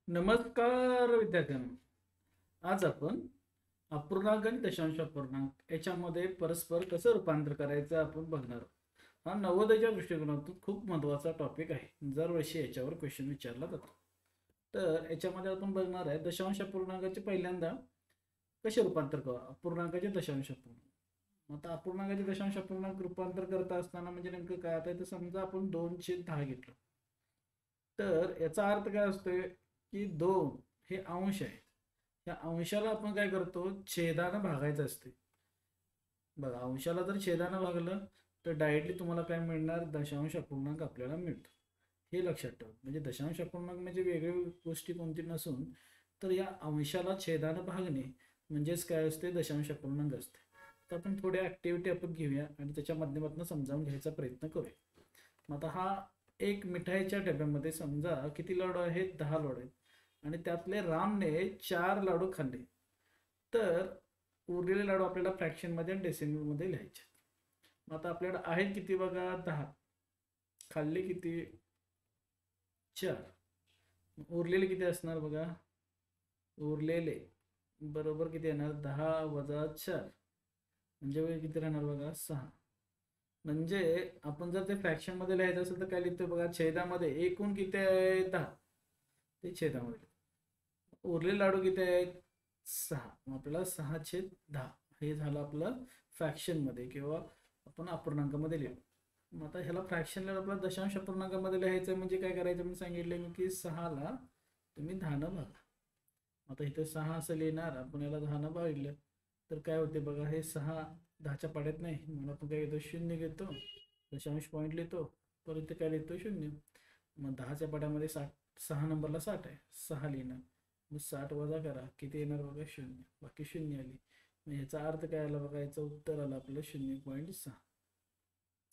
नमस्कार विद्यार्थ्यांनो. आज आपण अपूर्णांक आणि दशांश अपूर्णांक याच्यामध्ये परस्पर कसं रूपांतर करायचं आपण बघणार आहोत. हा नवोदयाच्या दृष्टिकोनातून खूप महत्त्वाचा टॉपिक आहे. दरवर्षी याच्यावर क्वेश्चन विचारला जातो. तर याच्यामध्ये आपण बघणार आहे दशांश अपूर्णांकाचे पहिल्यांदा कसे रूपांतर करू अपूर्णांकाचे दशांश अपूर्णांक. आता अपूर्णांकाचे दशांश अपूर्णांक रूपांतर करत असताना म्हणजे नेमकं काय आता इथं समजा आपण 2/10 घेतलं, तर याचा अर्थ काय असतोय की 2 हे अंश आहे. या अंशाला आपण काय करतो, छेदानं भागायचं असते. बघा, अंशाला जर छेदानं भागलं तर डायरेक्टली तुम्हाला काय मिळणार, दशांश अपूर्णांक आपल्याला मिळतो. हे लक्षात ठेवा. म्हणजे दशांश अपूर्णांक म्हणजे वेगळी गोष्टी कोणती नसून तर या अंशाला छेदानं भागणे म्हणजेच काय असते, दशांश अपूर्णांक असते. तर आपण थोड्या ॲक्टिव्हिटी आपण घेऊया आणि त्याच्या माध्यमातून समजावून घ्यायचा प्रयत्न करूया. मग आता हा एक मिठाईच्या डब्यामध्ये समजा किती लाडू आहेत, 10 लाडू आहेत आणि त्यातले रामने 4 लाडू खाल्ले, तर उरलेले लाडू आपल्याला फ्रॅक्शनमध्ये आणि डेसिमलमध्ये लिहायचे. मग आता आपल्याकडे आहेत किती बघा, 10. खाल्ले किती, 4. उरलेले किती असणार बघा, उरलेले बरोबर किती येणार, 10 वजा 4 म्हणजे किती राहणार बघा, 6. म्हणजे आपण जर ते फ्रॅक्शनमध्ये लिहायचं असेल तर काय लिहितो बघा, छेदामध्ये एकूण किती आहे, 10, ते छेदामध्ये. उरलेले लाडू किती आहेत, 6. मग आपल्याला 6/10 हे झालं आपलं फ्रॅक्शनमध्ये किंवा आपण अपूर्णांकामध्ये लिहिलं. मग आता ह्याला फ्रॅक्शनला आपला दशांश अपूर्णांकामध्ये लिहायचं म्हणजे काय करायचं मी सांगितलं मी की 6ला तुम्ही 10नं भागा. आता इथे 6 असं लिहिणार, आपण याला 10नं भागलं तर काय होते बघा, हे 6 10च्या पाड्यात नाही म्हणून आपण काय घेतो, 0 घेतो, दशांश पॉईंट लिहितो, परत इथे काय लिहितो, 0. मग 10च्या पाड्यामध्ये 6 नंबरला 60 आहे, 6 लिहिणार. मग 60 वजा करा, किती येणार बघा, 0. बाकी 0 आली. मग ह्याचा अर्थ काय आला बघा, याचं उत्तर आलं आपलं 0.6.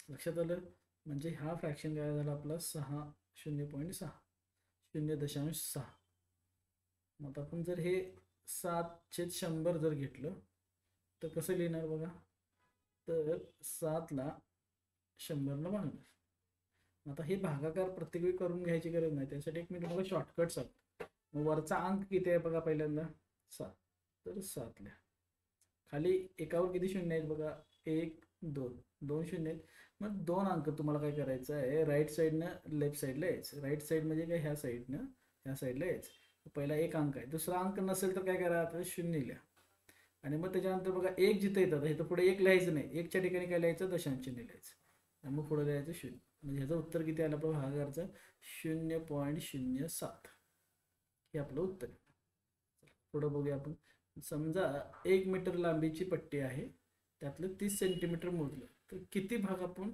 लक्षात आलं. म्हणजे हा फ्रॅक्शन काय झाला आपला, 6 0.6 0.6. मग आपण जर हे 7/100 जर घेतलं तर कसं लिहिणार बघा, तर 7ला 100नं भागणार. आता हे भागाकार प्रत्येक वेळी करून घ्यायची गरज नाही, त्यासाठी एक मी तुम्हाला शॉर्टकट सांगतो. मग वरचा अंक किती आहे बघा, पहिल्यांदा 7, तर 7 लिहा. खाली एकावर किती शून्य आहेत बघा, 1 2 2 शून्य आहेत. मग 2 अंक तुम्हाला काय करायचं आहे, राईट साईडनं लेफ्ट साईडला यायचं. राईट साईड म्हणजे काय, ह्या साईडनं ह्या साईडला यायचं. पहिला एक अंक आहे, दुसरा अंक नसेल तर काय करा, आता 0 लिहा. आणि मग त्याच्यानंतर बघा 1 जिथं येतात इथं पुढे 1 लिहायचं नाही, 1च्या ठिकाणी काय लिहायचं, दशांश चिन्ह लिहायचं आणि मग पुढे लिहायचं 0. म्हणजे ह्याचं उत्तर किती आलं आपलं भागाकारचं, 0.07 हे आपलं उत्तर आहे. पुढं बघूया आपण. समजा 1 मीटर लांबीची पट्टी आहे, त्यातलं 30 सेंटीमीटर मोजलं तर किती भाग आपण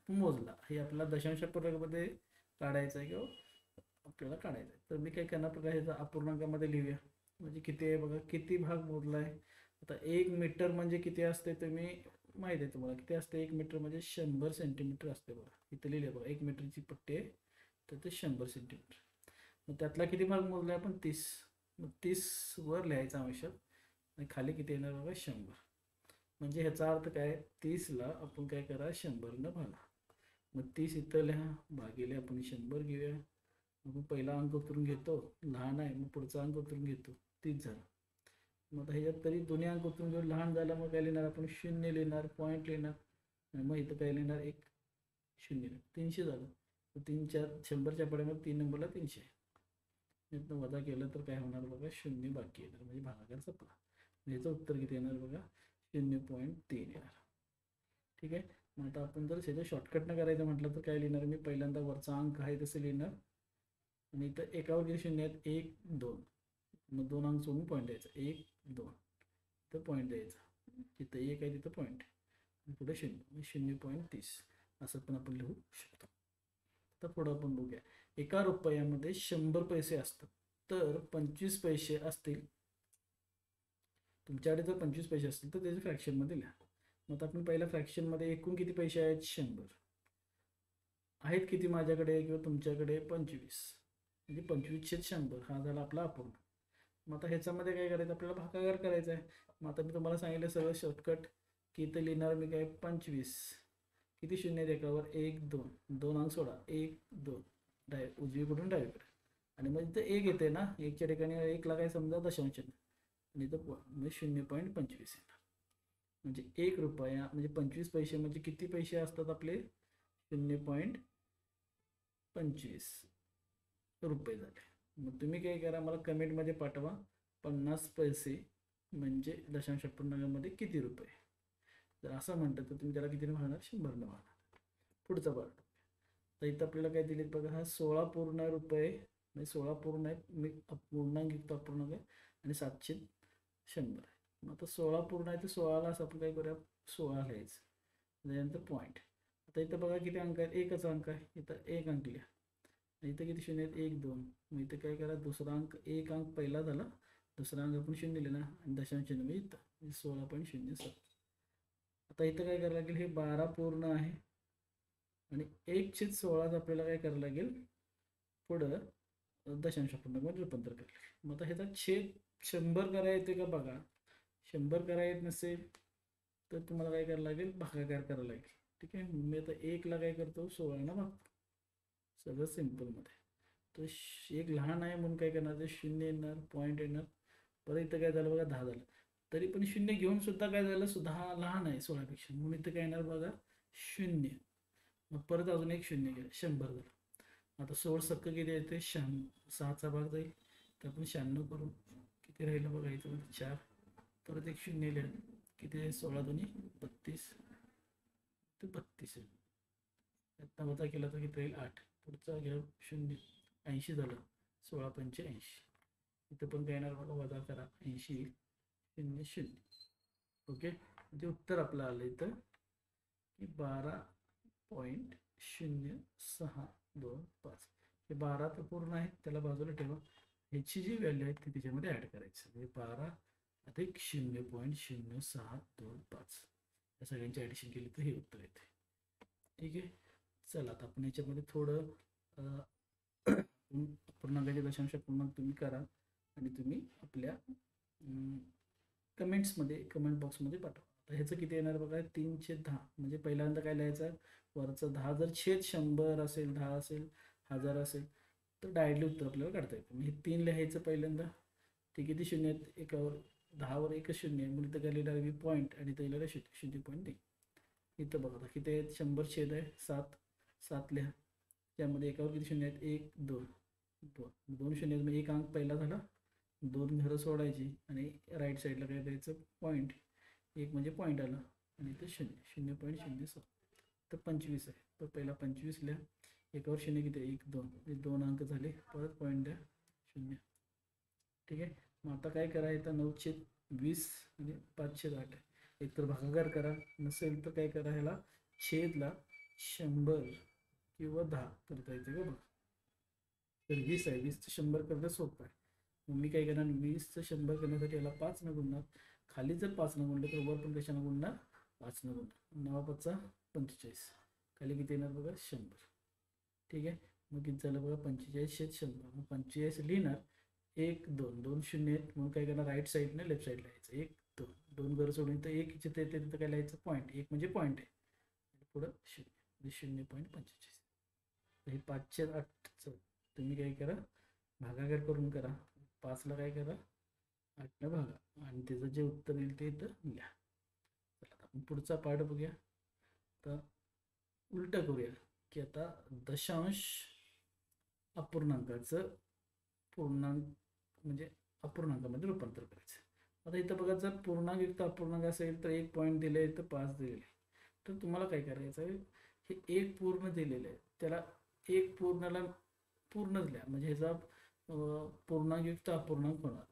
मोजला, हे आपल्याला दशांश अपूर्णांकामध्ये काढायचं आहे किंवा आपल्याला काढायचं आहे. तर मी काय करणार प्रकार ह्याचा अपूर्णांकामध्ये लिहूया. म्हणजे किती आहे बघा, किती भाग मोजला आहे. आता 1 मीटर म्हणजे किती असते तुम्ही माहिती आहे तुम्हाला, किती असते 1 मीटर म्हणजे 100 सेंटीमीटर असते बघा. इथं लिहिले बघा, 1 मीटरची पट्टी आहे तर ते 100 सेंटीमीटर. मग त्यातला किती भाग मोजला आपण, 30. मग 30 वर लिहायचं आवश्यक आणि खाली किती येणार बघा, 100. म्हणजे ह्याचा अर्थ काय, 30ला आपण काय करा, 100नं भागा. मग 30 इथं लिहा, भागिले आपण 100 घेऊया. मग पहिला अंक उतरून घेतो, लहान आहे, मग पुढचा अंक उतरून घेतो, 30 झाला. मग आता ह्याच्यात तरी दोन्ही अंक उतरून घेऊन लहान झाला, मग काय लिहिणार आपण, 0 लिहिणार, पॉईंट लिहिणार आणि मग इथं काय लिहिणार, एक 0. 300 झालं. तर 3 100च्या पड्यामध्ये 3 नंबरला 300. इथनं वजा केलं तर काय होणार बघा, 0 बाकी येणार, म्हणजे भागाकार संपला. ह्याचं उत्तर किती येणार बघा, 0.3 येणार. ठीक आहे. मग आता आपण जर ह्याचं शॉर्टकटनं करायचं म्हटलं तर काय लिहिणार, मी पहिल्यांदा वरचा अंक आहे तसं लिहिणार आणि इथं एकावर किती शून्य आहेत, 1 2. मग 2 अंक सोडून पॉईंट द्यायचा, 1 2, इथं पॉईंट द्यायचा, तिथं 1 आहे तिथं पॉईंट आहे, पुढे 0, 0.30 असं पण आपण लिहू शकतो. तर पुढं आपण बघूया. एका रुपयामध्ये 100 पैसे असतात, तर 25 पैसे असतील, तुमच्याकडे जर 25 पैसे असतील तर त्याचे फ्रॅक्शनमध्ये लिहा. मग आपण पहिल्या फ्रॅक्शनमध्ये एकूण किती पैसे आहेत, 100 आहेत, किती माझ्याकडे किंवा तुमच्याकडे, 25. म्हणजे 25/100 हा झाला आपला अपूर्ण. मग आता ह्याच्यामध्ये काय करायचं, आपल्याला भागाकार करायचा आहे. मग आता मी तुम्हाला सांगितलं सगळं शॉर्टकट की इथं लिहिणार मी काय, 25. किती शून्य आहेत एकावर, 1 2, 2 अंक सोडा, 1 2, उजवीकडून डावीकडे आणि मग इथं एक येते ना, एकच्या ठिकाणी एकला काय समजा दशांश आणि इथं म्हणजे 0.25 येणार. म्हणजे 1 रुपया म्हणजे 25 पैसे म्हणजे किती पैसे असतात आपले? 0.25 रुपये झाले. मग तुम्ही काय करा, मला कमेंटमध्ये पाठवा 50 पैसे म्हणजे दशांश अपूर्णांकामध्ये किती रुपये. जर असं म्हणतं तर तुम्ही त्याला कितीने वाहणार? 100 ने वाहणार. पुढचा पार्ट. तर इथं आपल्याला काय दिलेत बघा, हा 16 पूर्ण रुपये म्हणजे 16 पूर्ण आहे, मी पूर्णांक युक्त अपूर्णांक आहे आणि 700 100 आहे. मग आता 16 पूर्ण आहे तर 16ला असं आपण काय करूया, 16 लिहायचं. त्याच्यानंतर पॉईंट. आता इथं बघा किती अंक आहेत? एकच अंक आहे, इथं एक अंक लिहा. इथं किती शून्य आहेत? 1 2. मग इथं काय करा, दुसरा अंक, एक अंक पहिला झाला, दुसरा अंक आपण शून्य लिहिला आणि दशांश चिन्ह इथं 16.07. आता इथं काय करावं लागेल, हे 12 पूर्ण आहे आणि 1/16 आपल्याला काय करावं लागेल, पुढं दशांश अपूर्णांकामध्ये रूपांतर करायला लागेल. मग आता ह्याचा छेद 100 करा येते का बघा. 100 करा येत नसेल तर तुम्हाला काय करावं लागेल, भागाकार करावं लागेल. ठीक आहे. मी आता 1ला काय करतो, 16 भागतो. सगळं सिम्पलमध्ये. तर एक लहान आहे म्हणून काय करणार, ते 0 येणार, पॉईंट येणार. परत इथं काय झालं बघा, 10 झालं. तरी पण 0 घेऊन सुद्धा काय झालं, 10 लहान आहे 16पेक्षा, म्हणून इथं काय येणार बघा, 0. मग परत अजून एक 0 गेलं, 100 झालं. आता 16 सक्क किती येते, 6चा भाग जाईल तर आपण 96 करू. किती राहिलं बघा इथं 4. परत एक 0 लिहिलं, किती आहे, 16 2 32 तर 32. आता वजा केला तर किती राहील, 8. पुढचा घ्या 0, 80 झालं, 16 85. इथं पण काय येणार बघा, वजा करा, 80 0 0. ओके. म्हणजे उत्तर आपलं आलं इथं की 12.0625. हे 12 तर पूर्ण आहे, त्याला बाजूला ठेवा. ह्याची जी व्हॅल्यू आहे ती त्याच्यामध्ये ॲड करायची. म्हणजे 12 अधिक 0.0625 या सगळ्यांची ॲडिशन केली तर हे उत्तर येते. ठीक आहे. चला आता आपण याच्यामध्ये थोडं पूर्णांकाचे दशांश पूर्णांक तुम्ही करा आणि तुम्ही आपल्या कमेंट्समध्ये, कमेंट बॉक्समध्ये पाठवा. आता ह्याचं किती येणार बघा, 3/10. म्हणजे पहिल्यांदा काय लिहायचं, वरचं 10 जर छेद 100 असेल, 10 असेल, 1000 असेल तर डायरेक्टली उत्तर आपल्याला काढता येतं. हे 3 लिहायचं पहिल्यांदा. ते किती शून्य आहेत, एकावर 10वर एकच शून्य आहे, म्हणून इथं काय लिहिणार मी पॉईंट आणि इथं लिहिलं 0.3. इथं बघा आता किती आहेत, 100 छेद आहे 7, 7 लिहा. त्यामध्ये एकावर किती शून्य आहेत, 1 2 2 शून्य आहेत. मग एक अंक पहिला झाला, 2 घरं सोडायची आणि राईट साईडला काय द्यायचं, पॉईंट. एक म्हणजे पॉईंट आला आणि इथं 0.07. तर 25 आहे, तर पहिला 25 लिहा. एकावर शून्य किती, 1 2, 2 अंक झाले. परत पॉईंट द्या, 0. ठीक आहे. मग आता काय करा, इथं 9/20 म्हणजे 5/8. एकतर भागाकार करा, नसेल तर काय करा, ह्याला छेदला 100 किंवा 10 करता येते का बघा. तर 20 आहे, 20चं 100 करणं सोपं आहे. मग मी काय करणार, 20चं 100 करण्यासाठी याला 5 न गुणणार. खाली जर 5 न गुणलं तर वर पण कशानं गुणणार, 5 न गुणणार. 9 5 45. खाली किती येणार बघा, 100. ठीक आहे. मग किती झालं बघा, 45/100. मग 45 लिहिणार, 1 2 2 शून्य आहेत म्हणून काय करणार, राईट साईडने लेफ्ट साईडला यायचं. 1 2 2 घर सोडून तर 1 जिथे येते तिथं काय लिहायचं, पॉईंट. 1 म्हणजे पॉईंट आहे, पुढं 0 म्हणजे 0.45. तर हे 5/8चं तुम्ही काय करा, भागाकार करून करा. 5ला काय करा, 8ने भागा आणि त्याचं जे उत्तर येईल ते इथं लिहा. चला आता आपण पुढचा पार्ट बघूया. तर उलटं करूया की आता दशांश अपूर्णांकाचं पूर्णांक म्हणजे अपूर्णांकामध्ये रूपांतर करायचं. आता इथं बघा, जर पूर्णांक युक्त अपूर्णांक असेल तर 1 पॉईंट दिले तर 5 दिलेले. तर तुम्हाला काय करायचं आहे, हे 1 पूर्ण दिलेलं आहे त्याला 1 पूर्णला पूर्णच लिहा, म्हणजे ह्याचा पूर्णांक युक्त अपूर्णांक होणार.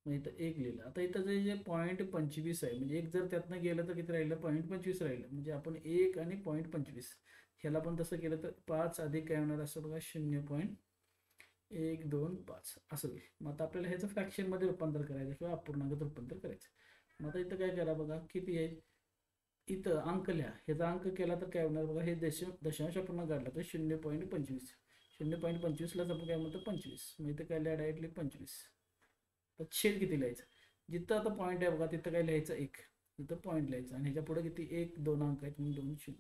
मग इथं 1 लिहिलं. आता इथं जे 0.25 आहे, म्हणजे 1 जर त्यातनं गेलं तर किती राहिलं, 0.25 राहिलं. म्हणजे आपण 1 आणि 0.25 ह्याला पण तसं केलं तर 5 अधिक काय होणार असं बघा, 0.125 असं होईल. मग आता आपल्याला ह्याचं फ्रॅक्शनमध्ये रूपांतर करायचं किंवा अपूर्णांकात रूपांतर करायचं. मग आता इथं काय करा बघा, किती आहे, इथं अंक लिहा. ह्याचा अंक केला तर काय होणार बघा, हे दशांश अपूर्णांक काढला तर 0.25. 0.25लाच आपण काय म्हणतो, 25. मग इथं काय लिहा, डायरेक्टली 25. तर छेद किती लिहायचं, जिथं आता पॉईंट आहे बघा तिथं काय लिहायचं, 1. तिथं पॉईंट लिहायचं आणि ह्याच्या पुढे किती, 1 2 अंक आहेत म्हणून 2 0.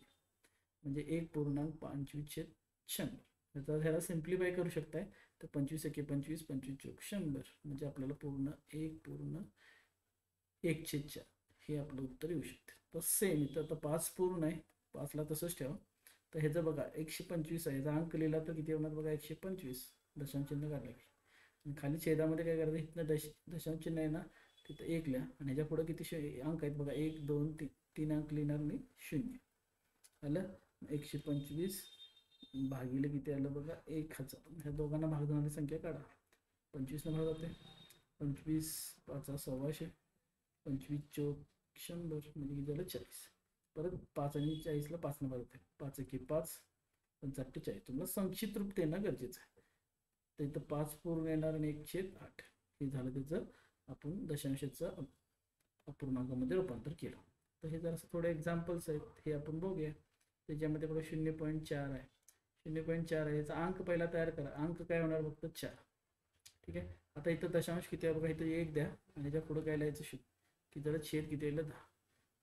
म्हणजे 1.25/100 तर ह्याला सिम्प्लिफाय करू शकताय. तर 25 एके 25, 25 चोक 100, म्हणजे आपल्याला पूर्ण 1/1/4 हे आपलं उत्तर येऊ शकते. तर सेम इथं आता 5 पूर्ण आहे, 5ला तसंच ठेवा. तर ह्याचं बघा 125 आहे, याचा अंक लिहिला तर किती होणार बघा 125, दशांश चिन्ह काढलं की. आणि खाली छेदामध्ये काय करायचं, इथनं दशांश चिन्ह आहे ना तिथं 1 लिहा, आणि ह्याच्या पुढे किती अंक आहेत बघा 1 2 3, 3 अंक लिहिणार मी 0. आलं. 125 भागिले किती आलं बघा 1000. ह्या दोघांना भाग देणारी संख्या काढा. 25 भाग जाते, 25 5 1600, 25 चोक 100 म्हणजे किती झालं 40. परत 5 आणि 40ला 5 भाग जाते, 5 एके 5, 5 40. तुम्हाला संक्षिप्त रूप देणं गरजेचं आहे. तर इथं 5 पूर्ण येणार आणि 1/8 हे झालं त्याचं आपण दशांशाचं अपूर्णांकामध्ये रूपांतर केलं. तर हे जरासं थोडे एक्झाम्पल्स आहेत, हे आपण बघूया. त्याच्यामध्ये बघा 0.4 आहे, 0.4 आहे, याचा अंक पहिला तयार करा. अंक काय होणार फक्त 4. ठीक आहे. आता इथं दशांश किती आहे बघा, इथं 1 द्या आणि ह्याच्या पुढं काय लिहायचं की जरा छेद किती येईल 10.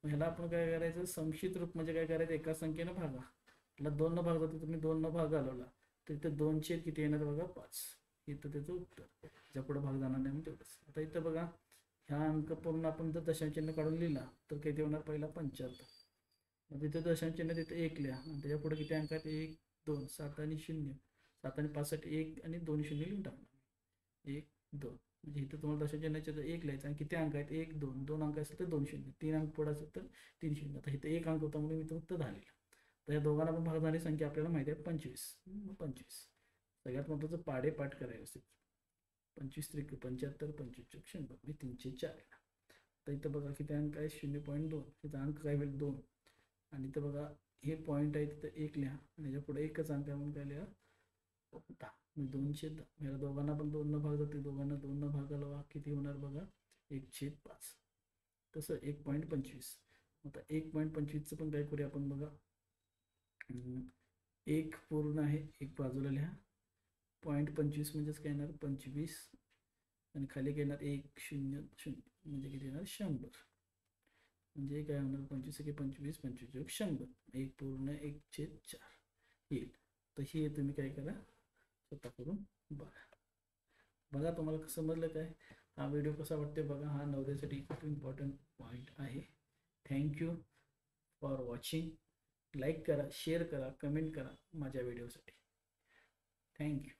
मग ह्याला आपण काय करायचं, संक्षिप्त रूप म्हणजे काय करायचं, एका संख्येनं भागा. ह्याला 2 भाग जातो, तुम्ही 2 भाग घालवला तर इथं 2 छेद किती येणार बघा 5. इथं त्याचं उत्तर, ह्याच्या पुढं भाग जाणार नाही म्हणजे तेवढंच. आता इथं बघा ह्या अंक पूर्ण आपण जर दशांश चिन्ह काढून लिहिला तर किती होणार, पहिला 75. मग तिथं दशांश चिन्ह तिथं 1 लिहा आणि त्याच्या पुढे किती अंक आहेत 1 2, 7 आणि 0, 7 आणि 5 साठी 1 आणि 2 शून्य लिहून टाकणार. 1 2 म्हणजे इथं तुम्हाला दशांश चिन्हाच्या 1 लिहायचं आणि किती अंक आहेत 1 2, 2 अंक असेल तर 2 शून्य, 3 अंक पुढे असेल तर 3 शून्य. आता इथं 1 अंक होता म्हणून मी फक्त 10 लिहिला. तर या दोघांना पण भाग झाली संख्या आपल्याला माहिती आहे 25. 25 सगळ्यात महत्त्वाचं पाठ करायचं. 25 त्रिक 75, 25 चोक 100 म्हणजे 304. तर इथं बघा किती अंक आहे 0.2, इथं अंक काय होईल 2, आणि इथं बघा हे पॉईंट आहे तिथं 1 लिहा आणि याच्या पुढे एकच अंक आहे म्हणून काय लिहा 10. म्हणजे 2/10. याला दोघांना पण 2 भाग जाते, दोघांना 2 भाग घालवा, किती होणार बघा 1/5. तसं 1.25. आता 1.25चं पण काय करूया आपण बघा, 1 पूर्ण आहे, 1 बाजूला लिहा. 0.25 म्हणजेच काय येणार 25 आणि खाली काय येणार 1 0 0 म्हणजे किती येणार 100. म्हणजे काय होणार 25 एके 25, 25 चोक 100, 1 पूर्ण 1/4 येईल. तर हे तुम्ही काय करा स्वतः करून बघा तुम्हाला समजलं काय. हा व्हिडिओ कसा वाटते बघा. हा नवोदयासाठी खूप इम्पॉर्टंट पॉईंट आहे. Thank you for watching. लाईक करा, शेअर करा, कमेंट करा माझ्या व्हिडिओसाठी. थँक्यू.